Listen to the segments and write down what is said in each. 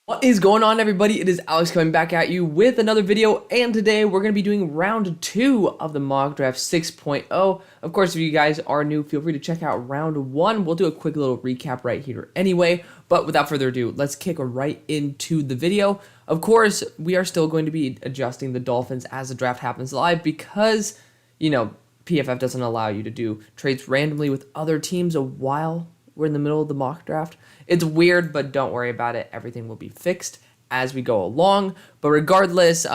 What is going on, everybody? It is Alex coming back at you with another video, and today we're going to be doing round 2 of the mock draft 6.0. Of course, if you guys are new, feel free to check out round 1. We'll do a quick little recap right here anyway, but without further ado, let's kick right into the video. Of course, we are still going to be adjusting the Dolphins as the draft happens live because, PFF doesn't allow you to do trades randomly with other teams while we're in the middle of the mock draft. It's weird, but don't worry about it. Everything will be fixed as we go along. But regardless, we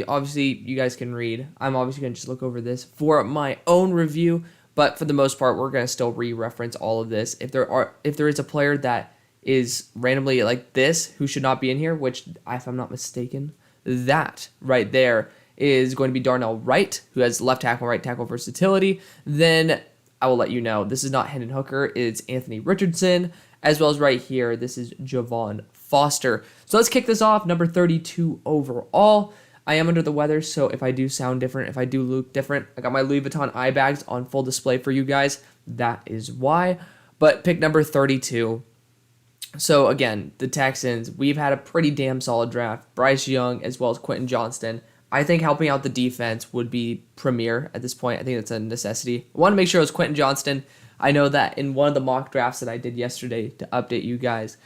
obviously, you guys can read. I'm obviously going to just look over this for my own review. But for the most part, we're going to still re-reference all of this. If there is a player that is randomly like this who should not be in here, which, if I'm not mistaken, that right there is going to be Darnell Wright, who has left tackle, right tackle versatility, then I will let you know. This is not Hendon Hooker. It's Anthony Richardson, as well as right here, this is Javon Foster. So let's kick this off. Number 32 overall. I am under the weather, so if I do sound different, if I do look different, I got my Louis Vuitton eye bags on full display for you guys. That is why. But pick number 32. So again, the Texans, we've had a pretty damn solid draft. Bryce Young, as well as Quentin Johnston. I think helping out the defense would be premier at this point. I think that's a necessity. I want to make sure it was Quentin Johnston. I know that in one of the mock drafts that I did yesterday to update you guys,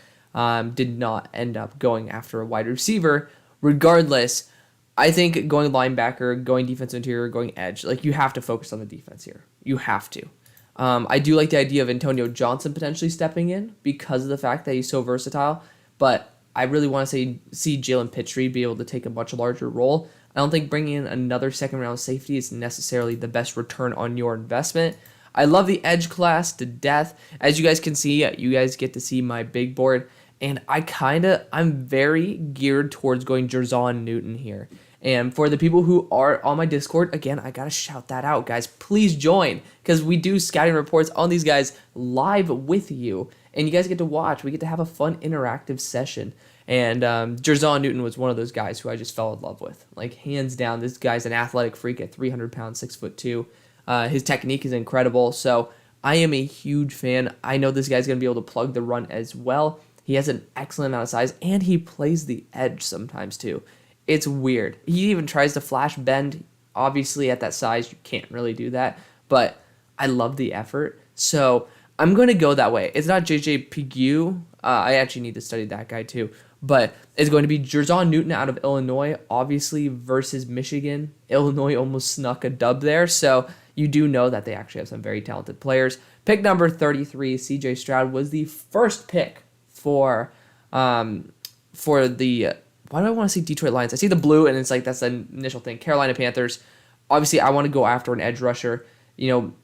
did not end up going after a wide receiver. Regardless, I think going linebacker, going defensive interior, going edge, like you have to focus on the defense here. You have to. I do like the idea of Antonio Johnson potentially stepping in because of the fact that he's so versatile, but I really want to see Jalen Pitre be able to take a much larger role. I don't think bringing in another second-round safety is necessarily the best return on your investment. I love the edge class to death. As you guys can see, you guys get to see my big board, and I'm very geared towards going Jerzon Newton here. And for the people who are on my Discord, again, I gotta shout that out, guys. Please join, because we do scouting reports on these guys live with you, and you guys get to watch. We get to have a fun interactive session. And Jerzon Newton was one of those guys who I just fell in love with. Like, hands down, this guy's an athletic freak at 300 pounds, 6'2". His technique is incredible. So I am a huge fan. I know this guy's going to be able to plug the run as well. He has an excellent amount of size, and he plays the edge sometimes too. It's weird. He even tries to flash bend. Obviously, at that size, you can't really do that. But I love the effort. So I'm going to go that way. It's not JJ Pigue. I actually need to study that guy too. But it's going to be Jerzon Newton out of Illinois, obviously, versus Michigan. Illinois almost snuck a dub there, so you do know that they actually have some very talented players. Pick number 33, CJ Stroud, was the first pick for the, why do I want to say Detroit Lions? I see the blue, and it's like that's the initial thing. Carolina Panthers. Obviously, I want to go after an edge rusher. You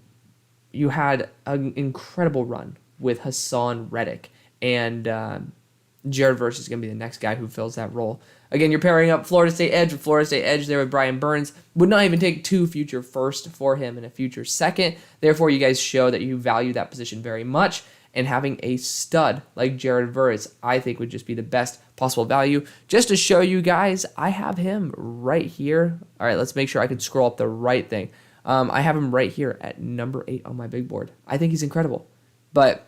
had an incredible run with Hassan Reddick, and Jared Verse is going to be the next guy who fills that role. Again, you're pairing up Florida State edge with Florida State edge there with Brian Burns. Would not even take 2 future first for him and a future second. Therefore, you guys show that you value that position very much. And having a stud like Jared Verse, I think would just be the best possible value. Just to show you guys, I have him right here. All right, let's make sure I can scroll up the right thing. I have him right here at number 8 on my big board. I think he's incredible. But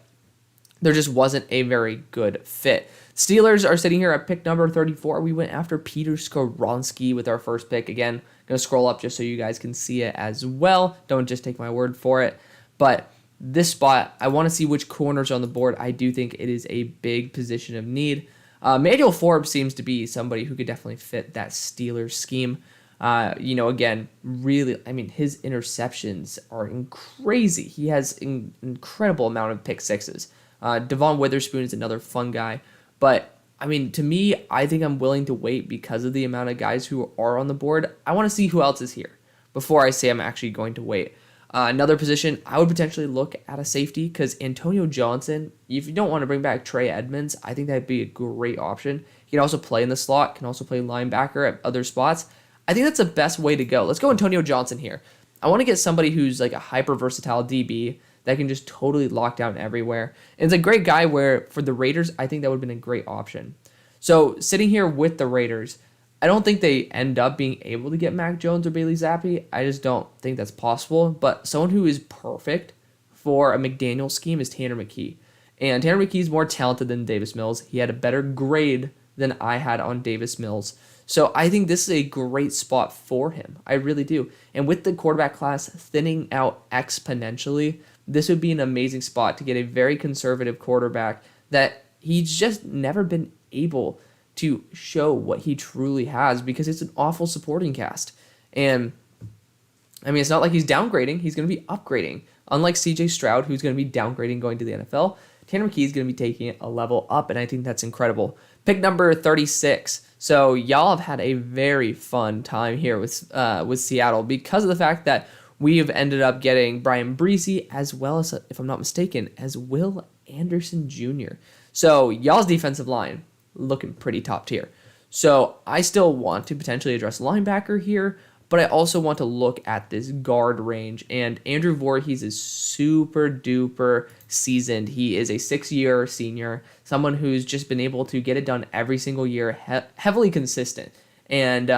there just wasn't a very good fit. Steelers are sitting here at pick number 34. We went after Peter Skoronski with our first pick. Again, going to scroll up just so you guys can see it as well. Don't just take my word for it. But this spot, I want to see which corners are on the board. I do think it is a big position of need. Manuel Forbes seems to be somebody who could definitely fit that Steelers scheme. Again, really, his interceptions are crazy. He has an incredible amount of pick sixes. Devon Witherspoon is another fun guy. But, to me, I think I'm willing to wait because of the amount of guys who are on the board. I want to see who else is here before I say I'm actually going to wait. Another position, I would potentially look at a safety because Antonio Johnson, if you don't want to bring back Trey Edmonds, I think that'd be a great option. He can also play in the slot, can also play linebacker at other spots. I think that's the best way to go. Let's go Antonio Johnson here. I want to get somebody who's like a hyper-versatile DB that can just totally lock down everywhere. And it's a great guy where, for the Raiders, I think that would have been a great option. So, sitting here with the Raiders, I don't think they end up being able to get Mac Jones or Bailey Zappi. I just don't think that's possible. But someone who is perfect for a McDaniel scheme is Tanner McKee. And Tanner McKee's more talented than Davis Mills. He had a better grade than I had on Davis Mills. So I think this is a great spot for him. I really do. And with the quarterback class thinning out exponentially, this would be an amazing spot to get a very conservative quarterback that he's just never been able to show what he truly has because it's an awful supporting cast. And I mean, it's not like he's downgrading. He's going to be upgrading. Unlike CJ Stroud, who's going to be downgrading going to the NFL, Tanner McKee is going to be taking it a level up, and I think that's incredible. Pick number 36. So y'all have had a very fun time here with Seattle because of the fact that we have ended up getting Brian Bryce as well as, if I'm not mistaken, as Will Anderson Jr. So y'all's defensive line looking pretty top tier. So I still want to potentially address linebacker here, but I also want to look at this guard range. And Andrew Voorhees is super duper seasoned. He is a 6-year senior, someone who's just been able to get it done every single year, heavily consistent. And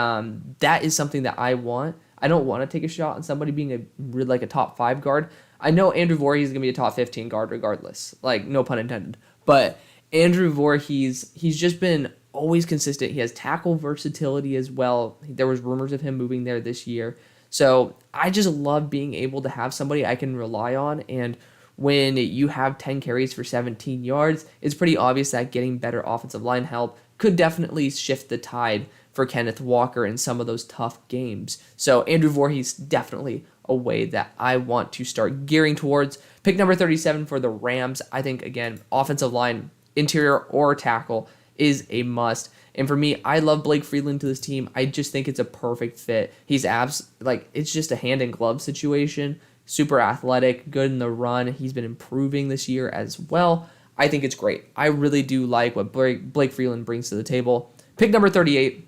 that is something that I want. I don't want to take a shot on somebody being like a top 5 guard. I know Andrew Voorhees is going to be a top 15 guard regardless, like no pun intended. But Andrew Voorhees, he's just been always consistent. He has tackle versatility as well. There was rumors of him moving there this year. So I just love being able to have somebody I can rely on. And when you have 10 carries for 17 yards, it's pretty obvious that getting better offensive line help could definitely shift the tide for Kenneth Walker in some of those tough games. So Andrew Voorhees, definitely a way that I want to start gearing towards. Pick number 37 for the Rams. I think, again, offensive line, interior or tackle is a must. And for me, I love Blake Freeland to this team. I just think it's a perfect fit. He's it's just a hand in glove situation. Super athletic, good in the run. He's been improving this year as well. I think it's great. I really do like what Blake Freeland brings to the table. Pick number 38.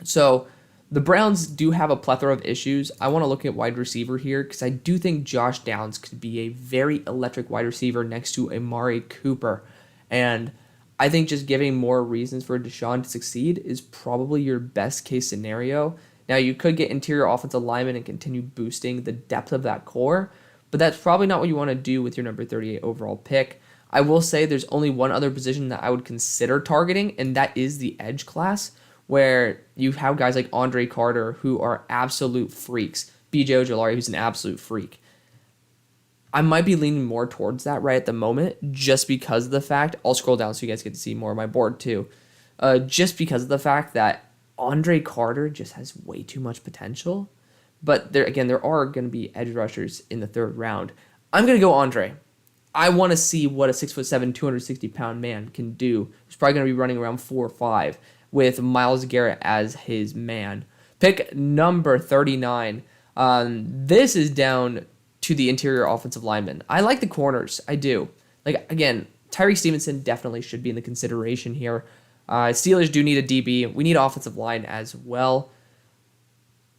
So the Browns do have a plethora of issues. I want to look at wide receiver here because I do think Josh Downs could be a very electric wide receiver next to Amari Cooper. And I think just giving more reasons for Deshaun to succeed is probably your best case scenario. Now, you could get interior offensive linemen and continue boosting the depth of that core, but that's probably not what you want to do with your number 38 overall pick. I will say there's only one other position that I would consider targeting, and that is the edge class, where you have guys like Andre Carter who are absolute freaks. B.J. Ojolari, who's an absolute freak. I might be leaning more towards that right at the moment just because of the fact, I'll scroll down so you guys get to see more of my board too, just because of the fact that Andre Carter just has way too much potential. But there are going to be edge rushers in the 3rd round. I'm going to go Andre. I want to see what a 6'7", 260-pound man can do. He's probably going to be running around 4'5", with Myles Garrett as his man. Pick number 39. This is down to the interior offensive lineman. I like the corners. I do. Like, again, Tyreek Stevenson definitely should be in the consideration here. Steelers do need a DB. We need offensive line as well.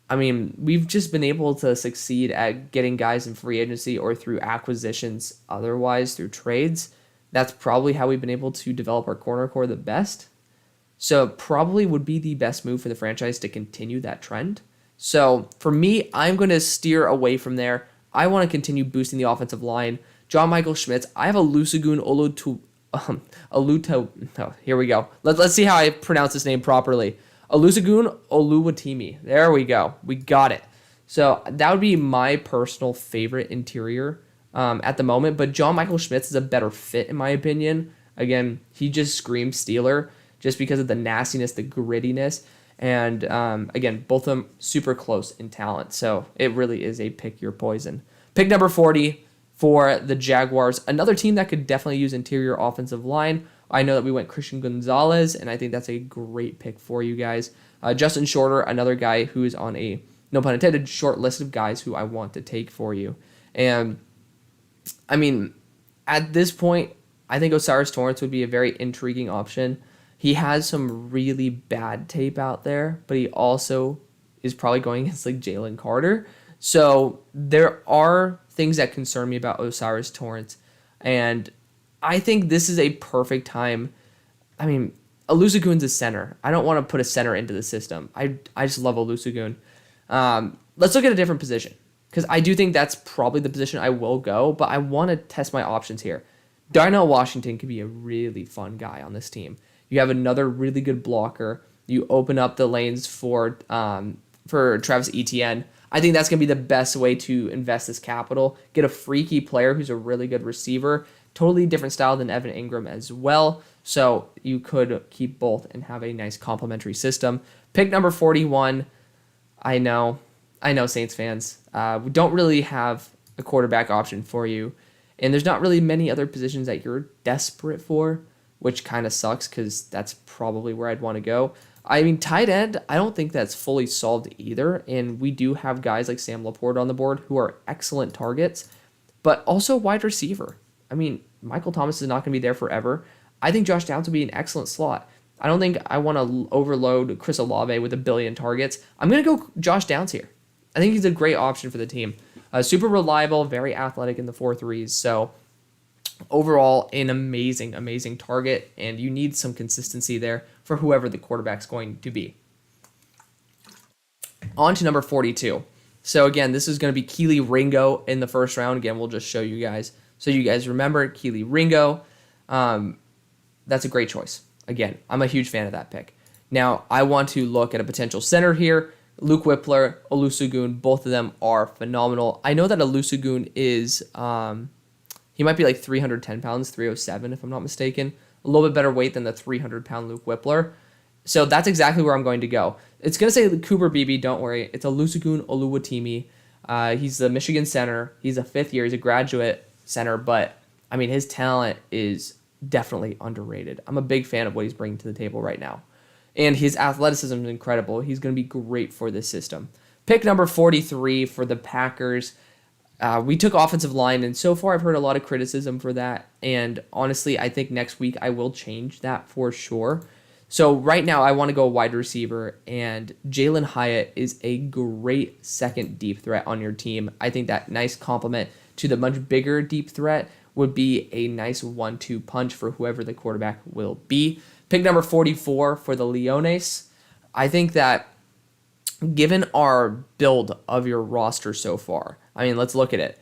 I mean, we've just been able to succeed at getting guys in free agency or through acquisitions, otherwise through trades. That's probably how we've been able to develop our corner core the best. So probably would be the best move for the franchise to continue that trend. So for me, I'm going to steer away from there. I want to continue boosting the offensive line. John Michael Schmitz. I have a Olusegun here we go. Let's see how I pronounce this name properly. Olusegun Oluwatimi. There we go. We got it. So that would be my personal favorite interior at the moment. But John Michael Schmitz is a better fit in my opinion. Again, he just screams Steeler just because of the nastiness, the grittiness. And again, both of them super close in talent. So it really is a pick your poison. Pick number 40 for the Jaguars. Another team that could definitely use interior offensive line. I know that we went Christian Gonzalez, and I think that's a great pick for you guys. Justin Shorter, another guy who is on a, no pun intended, short list of guys who I want to take for you. And, I mean, at this point, I think Osiris Torrance would be a very intriguing option. He has some really bad tape out there, but he also is probably going against like Jalen Carter. So there are things that concern me about Osiris Torrance. And I think this is a perfect time. I mean, Olusegun's a center. I don't want to put a center into the system. I just love Olusegun. Let's look at a different position, because I do think that's probably the position I will go, but I want to test my options here. Darnell Washington could be a really fun guy on this team. You have another really good blocker. You open up the lanes for Travis Etienne. I think that's going to be the best way to invest this capital. Get a freaky player who's a really good receiver. Totally different style than Evan Ingram as well. So you could keep both and have a nice complementary system. Pick number 41. I know, Saints fans. We don't really have a quarterback option for you. And there's not really many other positions that you're desperate for, which kind of sucks because that's probably where I'd want to go. I mean, tight end, I don't think that's fully solved either. And we do have guys like Sam Laporta on the board who are excellent targets, but also wide receiver. I mean, Michael Thomas is not going to be there forever. I think Josh Downs would be an excellent slot. I don't think I want to overload Chris Olave with 1 billion targets. I'm going to go Josh Downs here. I think he's a great option for the team. Super reliable, very athletic in the 4.3s. So overall, an amazing, amazing target, and you need some consistency there for whoever the quarterback's going to be. On to number 42. So again, this is going to be Keely Ringo in the first round. Again, we'll just show you guys. So you guys remember Keely Ringo. That's a great choice. Again, I'm a huge fan of that pick. Now, I want to look at a potential center here. Luke Whippler, Olusegun, both of them are phenomenal. I know that Olusegun is, he might be like 310 pounds, 307 if I'm not mistaken. A little bit better weight than the 300-pound Luke Whippler. So that's exactly where I'm going to go. It's going to say Cooper Beebe, don't worry. It's Olusegun Oluwatimi. He's the Michigan center. He's a 5th year. He's a graduate center, but, I mean, his talent is definitely underrated. I'm a big fan of what he's bringing to the table right now. And his athleticism is incredible. He's going to be great for this system. Pick number 43 for the Packers. We took offensive line, and so far I've heard a lot of criticism for that. And honestly, I think next week I will change that for sure. So right now I want to go wide receiver, and Jalen Hyatt is a great second deep threat on your team. I think that nice complement to the much bigger deep threat would be a nice 1-2 punch for whoever the quarterback will be. Pick number 44 for the Leones. I think that given our build of your roster so far, I mean, let's look at it.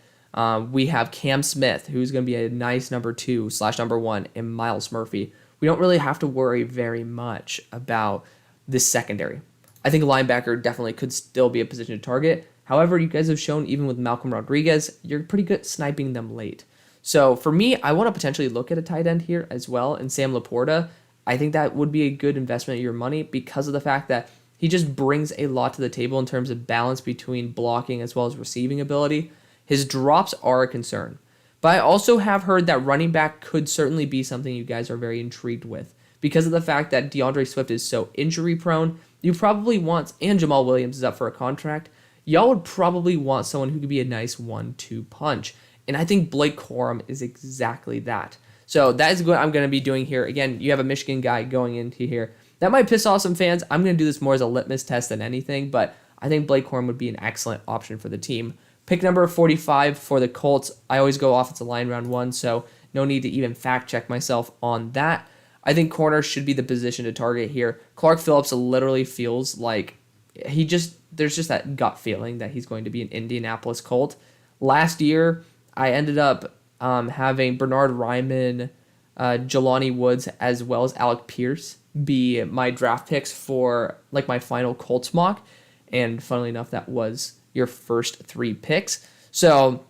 We have Cam Smith, who's going to be a nice number 2/number 1, and Myles Murphy. We don't really have to worry very much about this secondary. I think linebacker definitely could still be a position to target. However, you guys have shown even with Malcolm Rodriguez, you're pretty good sniping them late. So for me, I want to potentially look at a tight end here as well, and Sam Laporta. I think that would be a good investment of your money because of the fact that he just brings a lot to the table in terms of balance between blocking as well as receiving ability. His drops are a concern. But I also have heard that running back could certainly be something you guys are very intrigued with. Because of the fact that DeAndre Swift is so injury prone, you probably want, and Jamal Williams is up for a contract, y'all would probably want someone who could be a nice 1-2 punch. And I think Blake Corum is exactly that. So that is what I'm going to be doing here. Again, you have a Michigan guy going into here. That might piss off some fans. I'm going to do this more as a litmus test than anything, but I think Blake Corum would be an excellent option for the team. Pick number 45 for the Colts. I always go offensive line round 1, so no need to even fact check myself on that. I think corner should be the position to target here. Clark Phillips literally feels like there's just that gut feeling that he's going to be an Indianapolis Colt. Last year, I ended up having Bernard Ryman, Jelani Woods, as well as Alec Pierce be my draft picks for like my final Colts mock. And funnily enough, that was your first 3 picks. So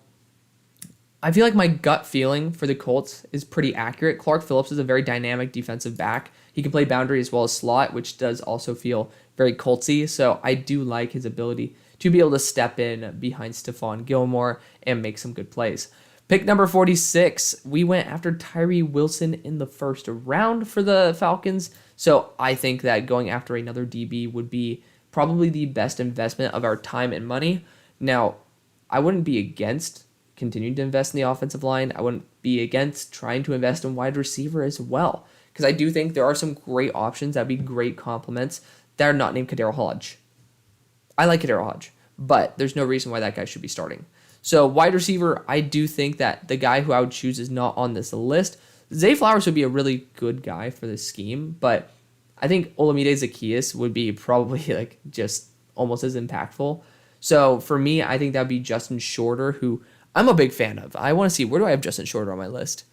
I feel like my gut feeling for the Colts is pretty accurate. Clark Phillips is a very dynamic defensive back. He can play boundary as well as slot, which does also feel very Coltsy. So I do like his ability to be able to step in behind Stephon Gilmore and make some good plays. Pick number 46, we went after Tyree Wilson in the first round for the Falcons. So I think that going after another DB would be probably the best investment of our time and money. Now, I wouldn't be against continuing to invest in the offensive line. I wouldn't be against trying to invest in wide receiver as well, because I do think there are some great options that would be great complements that are not named Kadero Hodge. I like Kadero Hodge, but there's no reason why that guy should be starting. So wide receiver, I do think that the guy who I would choose is not on this list. Zay Flowers would be a really good guy for this scheme, but I think Olamide Zaccheaus would be probably like just almost as impactful. So for me, I think that would be Justin Shorter, who I'm a big fan of. I want to see, where do I have Justin Shorter on my list?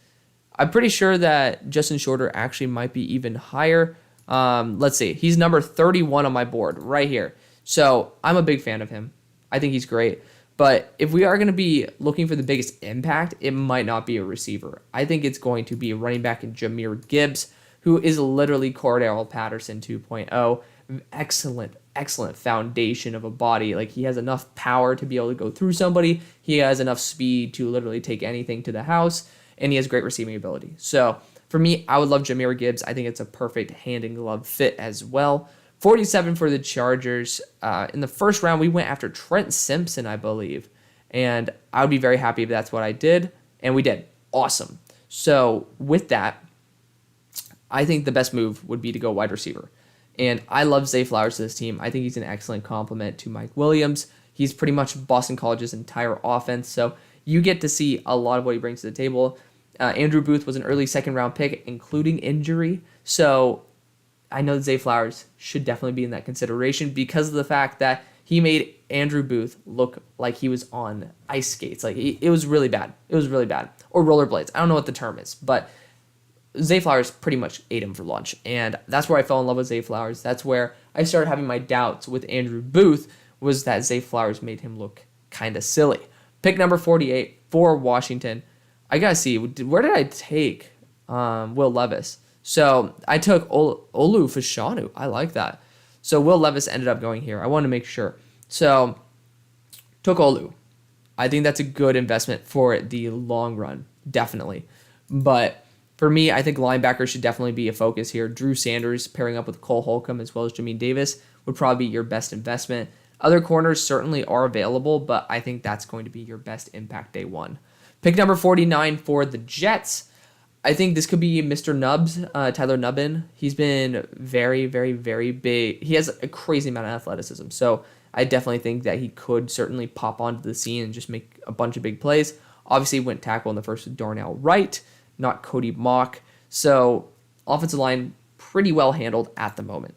I'm pretty sure that Justin Shorter actually might be even higher. Let's see. He's number 31 on my board right here. So I'm a big fan of him. I think he's great. But if we are going to be looking for the biggest impact, it might not be a receiver. I think it's going to be a running back in Jahmyr Gibbs, who is literally Cordell Patterson 2.0. Excellent foundation of a body. Like, he has enough power to be able to go through somebody. He has enough speed to literally take anything to the house, and he has great receiving ability. So for me, I would love Jahmyr Gibbs. I think it's a perfect hand and glove fit as well. 47 for the Chargers. In the first round, we went after Trent Simpson, I believe. And I would be very happy if that's what I did. And we did. Awesome. So with that, I think the best move would be to go wide receiver. And I love Zay Flowers to this team. I think he's an excellent complement to Mike Williams. He's pretty much Boston College's entire offense. So you get to see a lot of what he brings to the table. Andrew Booth was an early second-round pick, including injury. So I know that Zay Flowers should definitely be in that consideration because of the fact that he made Andrew Booth look like he was on ice skates. Like, it was really bad. It was really bad. Or rollerblades. I don't know what the term is, but Zay Flowers pretty much ate him for lunch. And that's where I fell in love with Zay Flowers. That's where I started having my doubts with Andrew Booth, was that Zay Flowers made him look kind of silly. Pick number 48 for Washington. I got to see, where did I take Will Levis? So I took Olu Fashanu. I like that. So Will Levis ended up going here. I wanted to make sure. So took Olu. I think that's a good investment for the long run, definitely. But for me, I think linebacker should definitely be a focus here. Drew Sanders pairing up with Cole Holcomb as well as Jamin Davis would probably be your best investment. Other corners certainly are available, but I think that's going to be your best impact day one. Pick number 49 for the Jets. I think this could be Mr. Nubbs, Tyler Nubbin. He's been very, very, very big. He has a crazy amount of athleticism. So I definitely think that he could certainly pop onto the scene and just make a bunch of big plays. Obviously, went tackle in the first with Darnell Wright, not Cody Mock. So offensive line pretty well handled at the moment.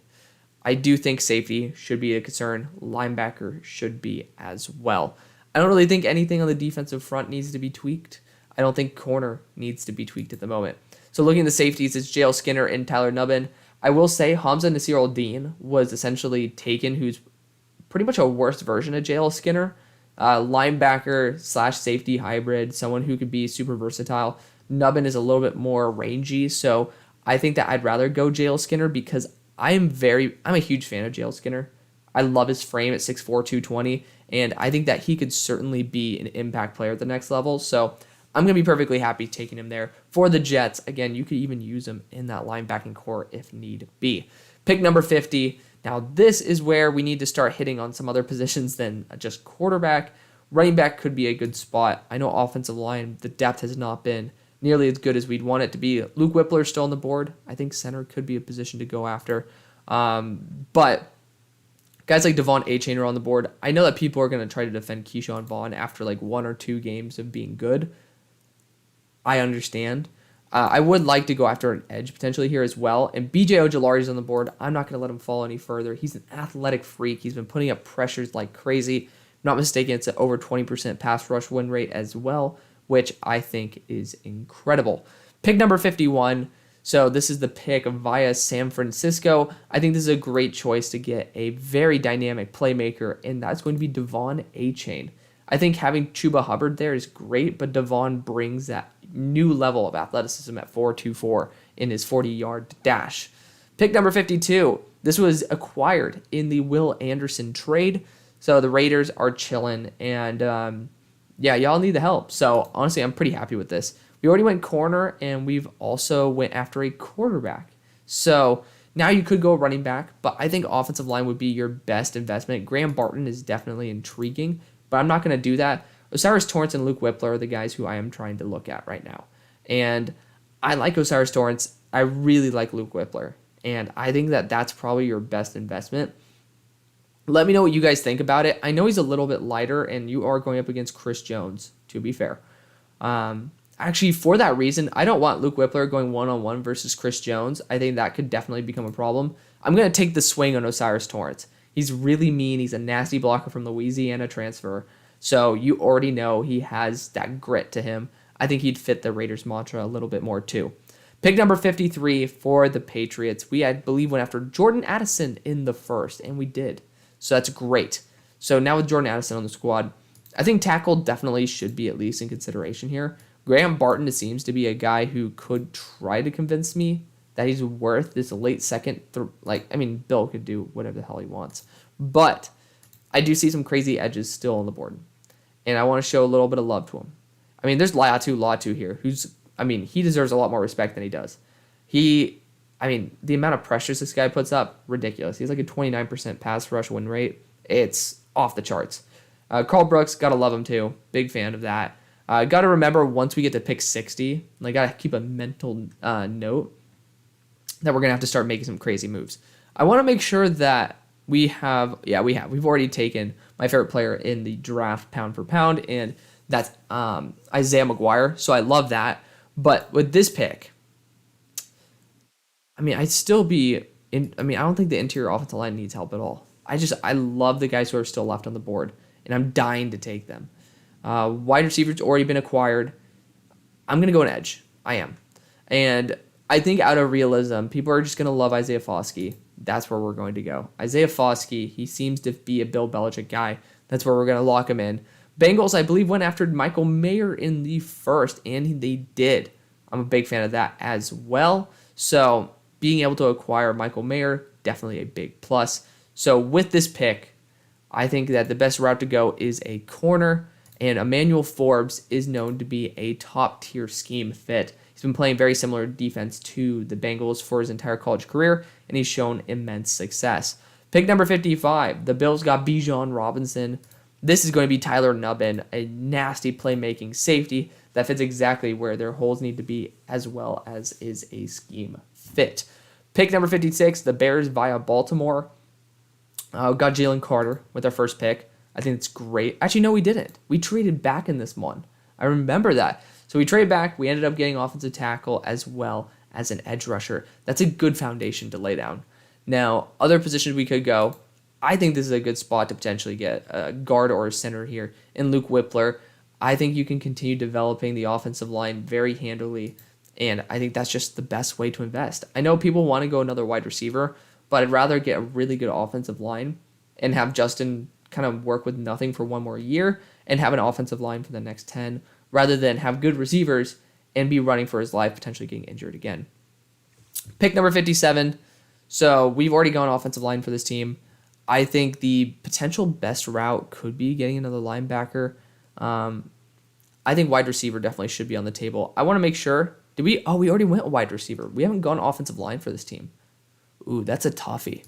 I do think safety should be a concern. Linebacker should be as well. I don't really think anything on the defensive front needs to be tweaked. I don't think corner needs to be tweaked at the moment. So looking at the safeties, it's J.L. Skinner and Tyler Nubbin. I will say Hamza Nasir-Al-Din was essentially taken, who's pretty much a worse version of J.L. Skinner. Linebacker / safety hybrid, someone who could be super versatile. Nubbin is a little bit more rangy, so I think that I'd rather go J.L. Skinner because I'm a huge fan of J.L. Skinner. I love his frame at 6'4", 220, and I think that he could certainly be an impact player at the next level. So I'm going to be perfectly happy taking him there. For the Jets, again, you could even use him in that linebacking core if need be. Pick number 50. Now, this is where we need to start hitting on some other positions than just quarterback. Running back could be a good spot. I know offensive line, the depth has not been nearly as good as we'd want it to be. Luke Whippler is still on the board. I think center could be a position to go after. But guys like Devon Achane are on the board. I know that people are going to try to defend Keyshawn Vaughn after like 1 or 2 games of being good. I understand. I would like to go after an edge potentially here as well. And BJ Ojulari is on the board. I'm not going to let him fall any further. He's an athletic freak. He's been putting up pressures like crazy. If I'm not mistaken, it's an over 20% pass rush win rate as well, which I think is incredible. Pick number 51. So this is the pick via San Francisco. I think this is a great choice to get a very dynamic playmaker, and that's going to be Devon Achane. I think having Chuba Hubbard there is great, but Devon brings that new level of athleticism at 4.24 in his 40-yard dash. Pick number 52. This was acquired in the Will Anderson trade. So the Raiders are chilling, and y'all need the help. So honestly, I'm pretty happy with this. We already went corner, and we've also went after a quarterback. So now you could go running back, but I think offensive line would be your best investment. Graham Barton is definitely intriguing, but I'm not going to do that. Osiris Torrance and Luke Whippler are the guys who I am trying to look at right now. And I like Osiris Torrance. I really like Luke Whippler. And I think that that's probably your best investment. Let me know what you guys think about it. I know he's a little bit lighter, and you are going up against Chris Jones, to be fair. Actually, for that reason, I don't want Luke Whippler going one-on-one versus Chris Jones. I think that could definitely become a problem. I'm going to take the swing on Osiris Torrance. He's really mean. He's a nasty blocker from Louisiana transfer. So you already know he has that grit to him. I think he'd fit the Raiders mantra a little bit more too. Pick number 53 for the Patriots. We, I believe, went after Jordan Addison in the first, and we did. So that's great. So now with Jordan Addison on the squad, I think tackle definitely should be at least in consideration here. Graham Barton seems to be a guy who could try to convince me that he's worth this late second. Bill could do whatever the hell he wants. But I do see some crazy edges still on the board. And I want to show a little bit of love to him. I mean, there's Latu here, he deserves a lot more respect than he does. The amount of pressures this guy puts up, ridiculous. He's like a 29% pass rush win rate. It's off the charts. Carl Brooks, gotta love him too. Big fan of that. Gotta remember once we get to pick 60, I gotta keep a mental note that we're gonna have to start making some crazy moves. I want to make sure that we've already taken my favorite player in the draft pound for pound, and that's Isaiah McGuire. So I love that. But with this pick, I'd still be in. I don't think the interior offensive line needs help at all. I love the guys who are still left on the board, and I'm dying to take them. Wide receivers already been acquired. I'm gonna go an edge. I am, and I think out of realism, people are just gonna love Isaiah Foskey. That's where we're going to go. Isaiah Foskey. He seems to be a Bill Belichick guy. That's where we're gonna lock him in. Bengals, I believe, went after Michael Mayer in the first, and they did. I'm a big fan of that as well. So being able to acquire Michael Mayer, definitely a big plus. So with this pick, I think that the best route to go is a corner, and Emmanuel Forbes is known to be a top-tier scheme fit. He's been playing very similar defense to the Bengals for his entire college career, and he's shown immense success. Pick number 55, the Bills got Bijan Robinson. This is going to be Tyler Nubbin, a nasty playmaking safety that fits exactly where their holes need to be, as well as is a scheme fit. Pick number 56, the Bears via Baltimore. Got Jalen Carter with our first pick. I think it's great. Actually, no, we didn't. We traded back in this one. I remember that. So we traded back. We ended up getting offensive tackle as well as an edge rusher. That's a good foundation to lay down. Now, other positions we could go. I think this is a good spot to potentially get a guard or a center here in Luke Whippler. I think you can continue developing the offensive line very handily, and I think that's just the best way to invest. I know people want to go another wide receiver, but I'd rather get a really good offensive line and have Justin kind of work with nothing for one more year and have an offensive line for the next 10, rather than have good receivers and be running for his life, potentially getting injured again. Pick number 57. So we've already gone offensive line for this team. I think the potential best route could be getting another linebacker. I think wide receiver definitely should be on the table. I want to make sure. We already went wide receiver. We haven't gone offensive line for this team. Ooh, that's a toughie.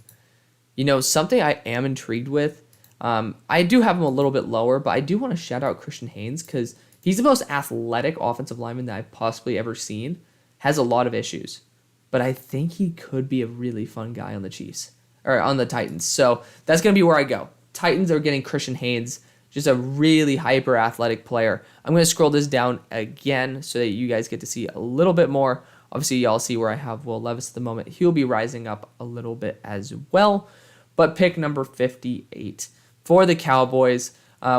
Something I am intrigued with. I do have him a little bit lower, but I do want to shout out Christian Haynes because he's the most athletic offensive lineman that I've possibly ever seen. Has a lot of issues, but I think he could be a really fun guy on the Chiefs. Or on the Titans. So that's going to be where I go. Titans are getting Christian Haynes, just a really hyper athletic player. I'm going to scroll this down again so that you guys get to see a little bit more. Obviously, y'all see where I have Will Levis at the moment. He'll be rising up a little bit as well. But pick number 58 for the Cowboys.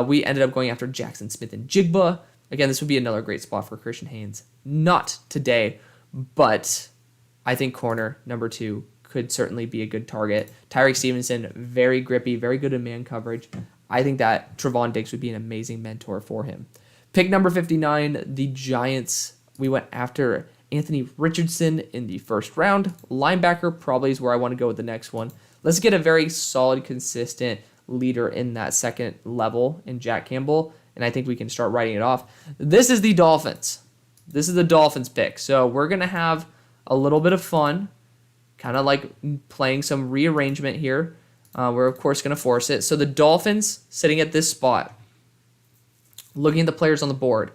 We ended up going after Jackson Smith and Jigba. Again, this would be another great spot for Christian Haynes. Not today, but I think corner number 2 could certainly be a good target. Tyreek Stevenson, very grippy, very good in man coverage. I think that Trevon Diggs would be an amazing mentor for him. Pick number 59, the Giants. We went after Anthony Richardson in the first round. Linebacker probably is where I want to go with the next one. Let's get a very solid, consistent leader in that second level in Jack Campbell, and I think we can start writing it off. This is the Dolphins. This is the Dolphins pick. So we're going to have a little bit of fun, kind of like playing some rearrangement here. We're, of course, going to force it. So the Dolphins sitting at this spot, looking at the players on the board.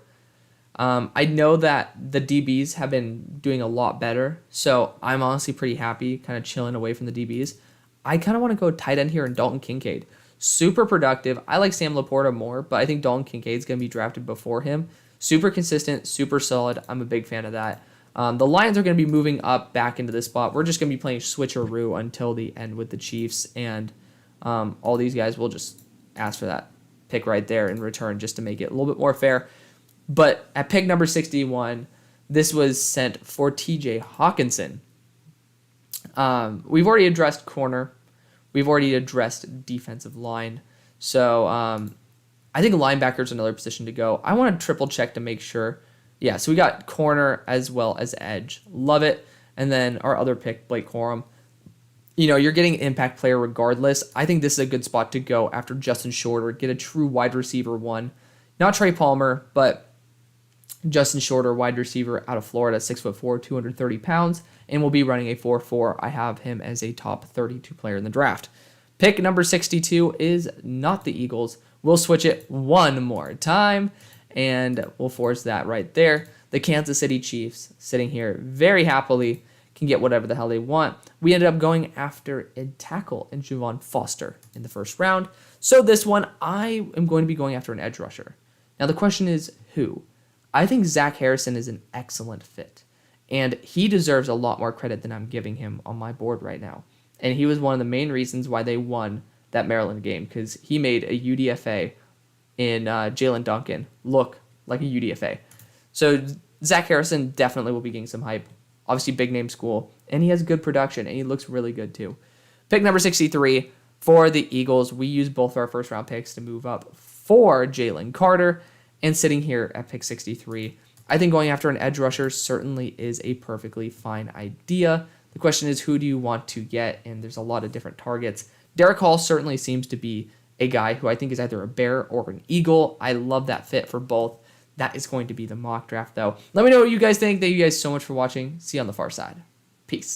I know that the DBs have been doing a lot better, so I'm honestly pretty happy kind of chilling away from the DBs. I kind of want to go tight end here in Dalton Kincaid. Super productive. I like Sam Laporta more, but I think Dalton Kincaid's going to be drafted before him. Super consistent, super solid. I'm a big fan of that. The Lions are going to be moving up back into this spot. We're just going to be playing switcheroo until the end with the Chiefs, and all these guys will just ask for that pick right there in return just to make it a little bit more fair. But at pick number 61, this was sent for TJ Hawkinson. We've already addressed corner. We've already addressed defensive line. So I think linebacker is another position to go. I want to triple check to make sure. Yeah, so we got corner as well as edge. Love it. And then our other pick, Blake Corum. You're getting an impact player regardless. I think this is a good spot to go after Justin Shorter. Get a true wide receiver one. Not Trey Palmer, but Justin Shorter, wide receiver out of Florida, 6'4", 230 pounds, and will be running a 4.4. I have him as a top 32 player in the draft. Pick number 62 is not the Eagles. We'll switch it one more time, and we'll force that right there. The Kansas City Chiefs, sitting here very happily, can get whatever the hell they want. We ended up going after a tackle in Javon Foster in the first round. So this one, I am going to be going after an edge rusher. Now the question is who? I think Zach Harrison is an excellent fit, and he deserves a lot more credit than I'm giving him on my board right now. And he was one of the main reasons why they won that Maryland game, because he made a UDFA in Jalen Duncan look like a UDFA. So Zach Harrison definitely will be getting some hype. Obviously, big name school, and he has good production, and he looks really good too. Pick number 63 for the Eagles. We used both of our first round picks to move up for Jalen Carter, and sitting here at pick 63, I think going after an edge rusher certainly is a perfectly fine idea. The question is, who do you want to get? And there's a lot of different targets. Derek Hall certainly seems to be a guy who I think is either a Bear or an Eagle. I love that fit for both. That is going to be the mock draft, though. Let me know what you guys think. Thank you guys so much for watching. See you on the far side. Peace.